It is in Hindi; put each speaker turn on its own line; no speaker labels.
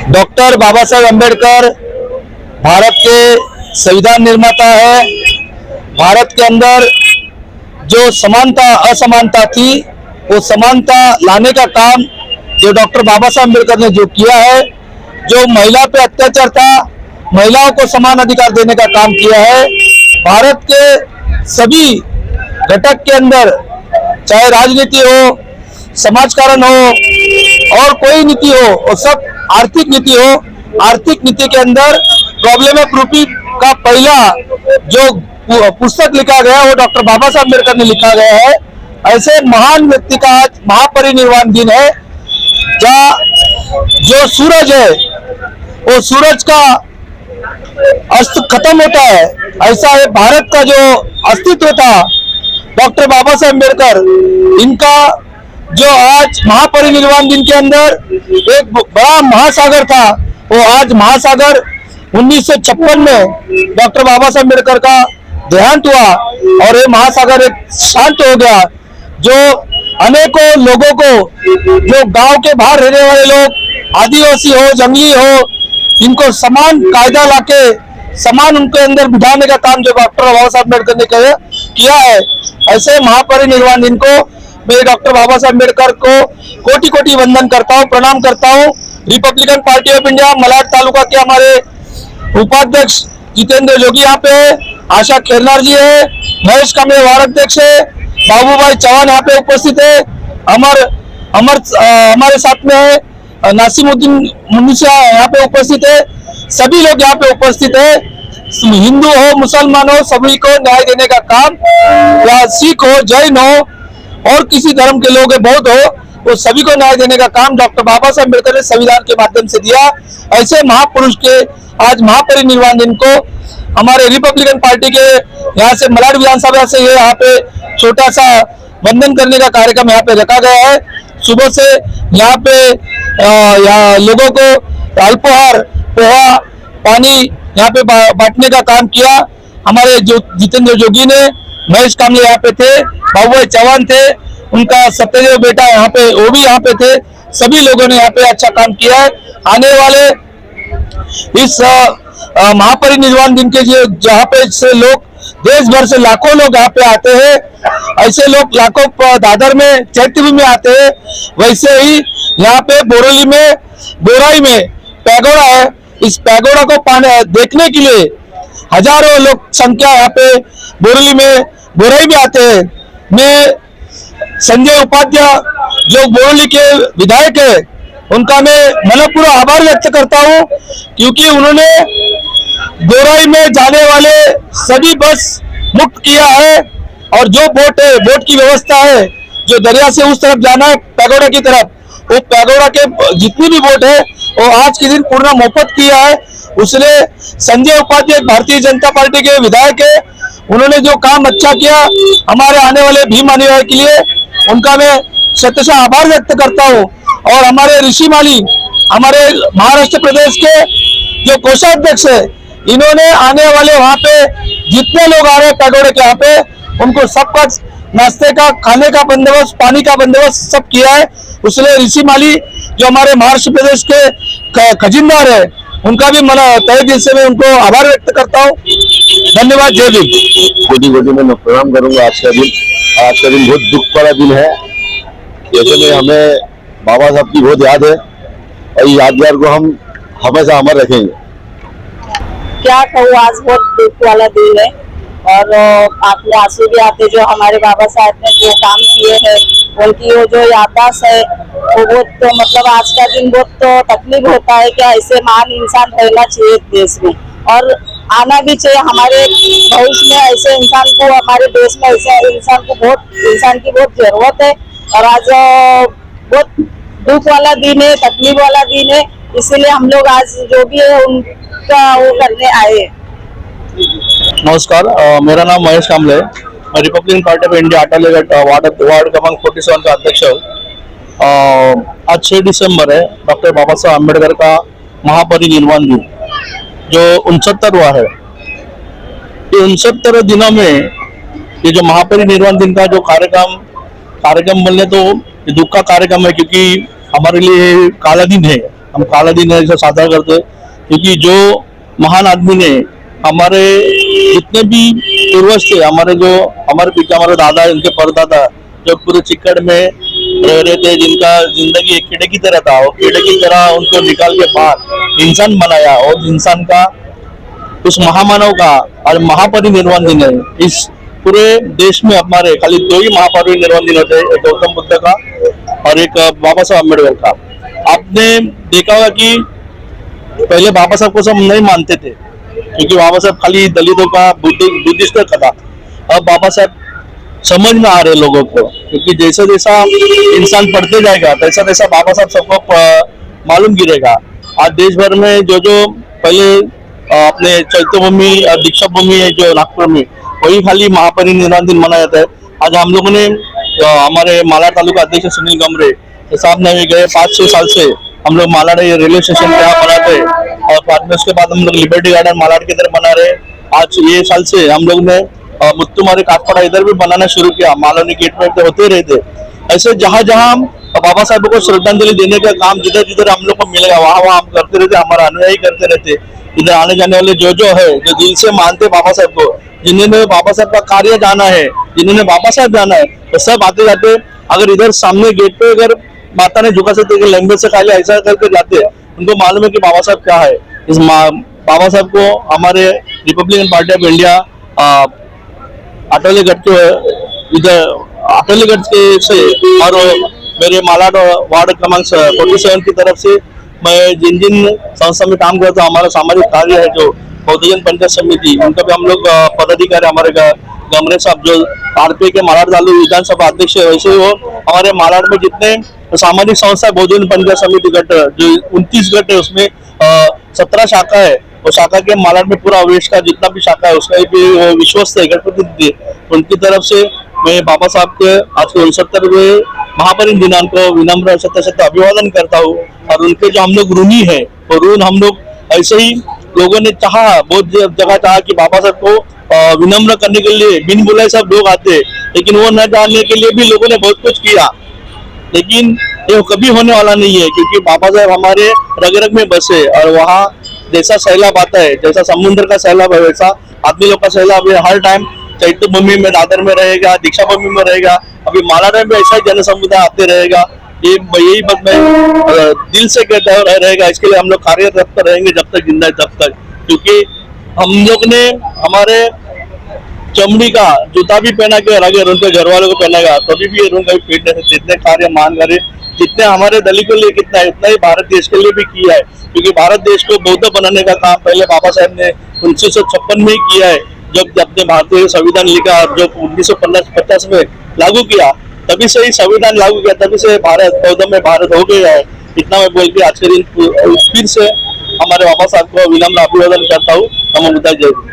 डॉक्टर बाबा साहेब अम्बेडकर भारत के संविधान निर्माता है। भारत के अंदर जो समानता असमानता थी वो समानता लाने का काम जो डॉक्टर बाबा साहेब अम्बेडकर ने जो किया है, जो महिला पे अत्याचार था, महिलाओं को समान अधिकार देने का काम किया है। भारत के सभी घटक के अंदर, चाहे राजनीति हो, समाजकारण हो और कोई नीति हो, और सब आर्थिक नीति हो, आर्थिक नीति के अंदर प्रॉब्लम ऑफ रूपी का पहला जो पुस्तक लिखा गया वो डॉक्टर बाबा साहब अम्बेडकर ने लिखा गया है। ऐसे महान व्यक्ति का आज महापरिनिर्वाण दिन है, जहाँ जो सूरज है वो सूरज का अस्त खत्म होता है, ऐसा है भारत का जो अस्तित्व था डॉक्टर बाबा साहब अम्बेडकर, इनका जो आज महापरिनिर्वाण दिन के अंदर एक बड़ा महासागर था, वो आज महासागर 1956 में डॉक्टर बाबा साहब अम्बेडकर का देहांत हुआ और ये महासागर एक शांत हो गया। जो अनेकों लोगों को, जो गांव के बाहर रहने वाले लोग, आदिवासी हो, जंगली हो, इनको समान कायदा लाके समान उनके अंदर बिठाने का काम जो डॉक्टर बाबा साहब अम्बेडकर ने किया है। ऐसे महापरिनिर्वाण दिन को मैं डॉक्टर बाबा साहब अम्बेडकर को कोटि कोटि वंदन करता हूँ, प्रणाम करता हूँ। Republican Party of India Malad taluka के हमारे उपाध्यक्ष जितेंद्र जोगी यहाँ पे है, आशा खेरनार जी है, महेश कामले वार्ड अध्यक्ष है, बाबू भाई चौहान यहाँ पे उपस्थित है, हमारे साथ में है नासिमुद्दीन मुनिसिया यहाँ पे उपस्थित है। सभी लोग यहाँ पे उपस्थित है। हिंदू हो, मुसलमान हो, सभी को न्याय देने का काम, या सिख हो, जैन हो और किसी धर्म के लोग बौद्ध हो, वो सभी को न्याय देने का काम डॉक्टर बाबा साहब अम्बेडकर ने संविधान के माध्यम से दिया। ऐसे महापुरुष के आज महापरिनिर्वाण दिन को हमारे रिपब्लिकन पार्टी के यहाँ से मलाड विधानसभा से ये यहाँ पे छोटा सा वंदन करने का कार्यक्रम यहाँ पे रखा गया है। सुबह से यहाँ पे लोगों को अल्पोहार, पोहा, पानी यहाँ पे बांटने का काम किया। हमारे जो जितेंद्र जोगी ने, महेश कामले यहाँ पे थे, बाबू चौहान थे, उनका सत्यदेव बेटा यहाँ पे, वो भी यहाँ पे थे। सभी लोगों ने यहाँ पे अच्छा काम किया है। आने वाले इस महापरिनिर्वाण दिन के जहाँ पे से लोग देश भर से लाखों लोग यहाँ पे आते हैं, ऐसे लोग लाखों दादर में चैत्यभूमि में आते हैं। वैसे ही यहाँ पे बोरोली में, बोराई में पैगोड़ा है, इस पैगोड़ा को देखने के लिए हजारों लोग संख्या यहाँ पे बोरोली में, बोराई में आते हैं। मैं संजय उपाध्याय जो बोरोली के विधायक है, उनका मैं मनपूर्वक आभार व्यक्त करता हूँ, क्योंकि उन्होंने बोराई में जाने वाले सभी बस मुक्त किया है। और जो बोट है, बोट की व्यवस्था है, जो दरिया से उस तरफ जाना है पैगोड़ा की तरफ, वो पैगोड़ा के जितनी भी बोट है वो आज के दिन पूर्ण मुफ्त किया है। उसने संजय उपाध्याय भारतीय जनता पार्टी के विधायक है, उन्होंने जो काम अच्छा किया हमारे आने वाले भीम अनुयायी के लिए, उनका मैं शतशः आभार व्यक्त करता हूँ। और हमारे ऋषि माली, हमारे महाराष्ट्र प्रदेश के जो कोषाध्यक्ष है, इन्होंने आने वाले वहाँ पे जितने लोग आ रहे हैं पैगोड़े के यहाँ पे, उनको सबका नाश्ते का, खाने का बंदोबस्त, पानी का बंदोबस्त सब किया है। उसने ऋषि माली जो हमारे महाराष्ट्र प्रदेश के खजिनदार है, उनका भी तहे दिल से मैं उनको आभार व्यक्त करता हूँ। धन्यवाद। जय भीम।
कोटि कोटि में प्रणाम करूंगा। आज का दिन बहुत दुख वाला दिन है। ऐसे में हमें बाबा साहब की बहुत याद है और ये यादगार को हम हमेशा अमर रखेंगे।
क्या कहूँ, आज बहुत दुख वाला दिन है और आंखों आंसू भी आते। जो हमारे बाबा साहब ने जो काम किए हैं, उनकी वो जो याददाश्त है वो बहुत, तो मतलब आज का दिन बहुत तकलीफ होता है कि ऐसे महान इंसान रहना चाहिए देश में और आना भी चाहिए। हमारे भविष्य में ऐसे इंसान को, हमारे देश में ऐसे इंसान की बहुत जरूरत है। और आज बहुत दुख वाला दिन है, तकलीफ वाला दिन है, इसीलिए हम लोग आज जो भी है उनका वो करने आए हैं।
नमस्कार, मेरा नाम महेश कामले है। मैं Republican Party of India Atalegarh ward क्रमांक 47 का अध्यक्ष हूँ। आज 6 दिसंबर है, डॉक्टर बाबा साहब अम्बेडकर का महापरिनिर्वाण दिन जो 69वां है। ये 69 दिनों में ये जो महापरिनिर्वाण दिन का जो कार्यक्रम बोलने तो ये दुख का कार्यक्रम है, क्योंकि हमारे लिए काला दिन है। हम काला दिन है ऐसा साझा करते हैं, क्योंकि जो महान आदमी ने हमारे जितने भी पूर्वज थे, हमारे पीछे हमारे दादा, उनके परदादा जो पूरे चिक्कड़ में रह रहे थे, जिनका जिंदगी एक कीड़े की तरह था, वो कीड़े की तरह उनको निकाल के बाहर इंसान बनाया, और इंसान का उस महामानव का आज महापरिनिर्वाण दिन है। इस पूरे देश में हमारे खाली 2 ही महापरिनिर्वाण दिन होते हैं, एक गौतम बुद्ध का और एक बाबा साहब अम्बेडकर का। आपने देखा होगा कि पहले बाबा साहब को सब नहीं मानते थे, क्योंकि बाबा साहब खाली दलितों का बुद्धिस्ट का था। अब बाबा साहब समझ में आ रहे लोगों को, क्योंकि जैसा जैसा इंसान पढ़ते जाएगा तैसा तैसा बाबा साहब सबको मालूम गिरेगा। आज देश भर में जो पहले अपने चैत्य भूमि और दीक्षा भूमि है जो नागपुर में, वही खाली महापरिनिर्वाण दिन मनाया जाता है। आज हम लोगों ने हमारे मालाड तालुका अध्यक्ष सुनील गमरे साहब ने गए 5-6 साल से हम लोग मालाड रेलवे स्टेशन पे यहाँ बनाते हैं, और बाद में उसके बाद हम लोग लिबर्टी गार्डन मालाड की तरफ बना रहे हैं। आज ये साल से हम लोग ने मुत्तुमारी काटपड़ा इधर भी बनाना शुरू किया, मालवनी गेट में तो होते रहते। ऐसे जहाँ जहाँ बाबा साहब को श्रद्धांजलि देने का काम जिधर जिधर हम लोग को मिलेगा वहाँ वहाँ हम करते रहते, हमारा अनुयायी करते रहते। इधर आने जाने वाले जो है, जो दिल से मानते बाबा साहब को, जिन्होंने बाबा साहब का कार्य जाना है, जिन्होंने बाबा साहब जाना है, तो सब आते जाते। अगर इधर सामने गेट पे अगर माता ने झुका सकते लैंग्वेज से खाली ऐसा करके जाते, उनको मालूम है कि बाबा साहब क्या है। इस बाबा साहब को हमारे रिपब्लिकन पार्टी ऑफ इंडिया अटोलीगढ़ के इधर अटोलीगढ़ के से और मेरे मालाड वार्ड क्रमांक 47 की तरफ से मैं जिन जिन संस्था में काम करता हूँ, हमारा सामाजिक कार्य है जो बहुजन पंचायत समिति, उनका भी हम लोग पदाधिकारी, हमारे गमरे साहब जो आरपीआई के मालाड तालुका विधानसभा अध्यक्ष है, वैसे वो हमारे मालाड में जितने सामाजिक संस्था बहुजन पंचायत समिति गट जो 29 गट है, उसमें 17 शाखा है। वो शाखा के मालाड में पूरा अवेश का जितना भी शाखा है उसका भी विश्वस्त है गणपति, उनकी तरफ से मैं बाबा साहब के आज के 69वें महापरिनिर्वाण दिनांक को विनम्र सत्य अभिवादन करता हूँ। और उनके जो हम लोग ऋणी है, वो ऋण हम लोग ऐसे ही लोगों ने चाहा, बहुत जगह चाहा कि बाबा साहब को विनम्र करने के लिए बिन बुलाए सब लोग आते, लेकिन वो न जानने के लिए भी लोगों ने बहुत कुछ किया, लेकिन ये कभी होने वाला नहीं है, क्योंकि बाबा साहब हमारे रग रग में बसे। और वहाँ जैसा सैलाब आता है, जैसा समुद्र का सैलाब है, वैसा आदमी लोग का सैलाब है। हर टाइम चैत्य भूमि में, दादर में रहेगा, दीक्षा भूमि में रहेगा, अभी मालाड में भी ऐसा ही जन समुदाय आते रहेगा। यही बात मैं दिल से कहता रहेगा। इसके लिए हम लोग कार्यरत रहेंगे जब तक जिंदा है तब तक, क्योंकि हम लोग ने हमारे चमड़ी का जूता भी पहना के अगर उनके घर वालों को पहनागा तभी भी उनका भी पेट नहीं। जितने कार्य मान करे, जितने हमारे दलित के लिए कितना है, उतना ही भारत देश के लिए भी किया है, क्योंकि भारत देश को बौद्ध बनाने का काम पहले बाबा साहब ने 1956 में ही किया है, जब अपने भारतीय संविधान लिखा, जो 1950 में लागू किया, तभी से ही संविधान लागू किया, तभी से भारत बौद्ध में भारत हो गया है। इतना मैं बोल के आज के दिन फिर से हमारे बाबा साहब को विनम्र अभिवादन करता हूँ। नमो बुद्धाय, जय हिंद।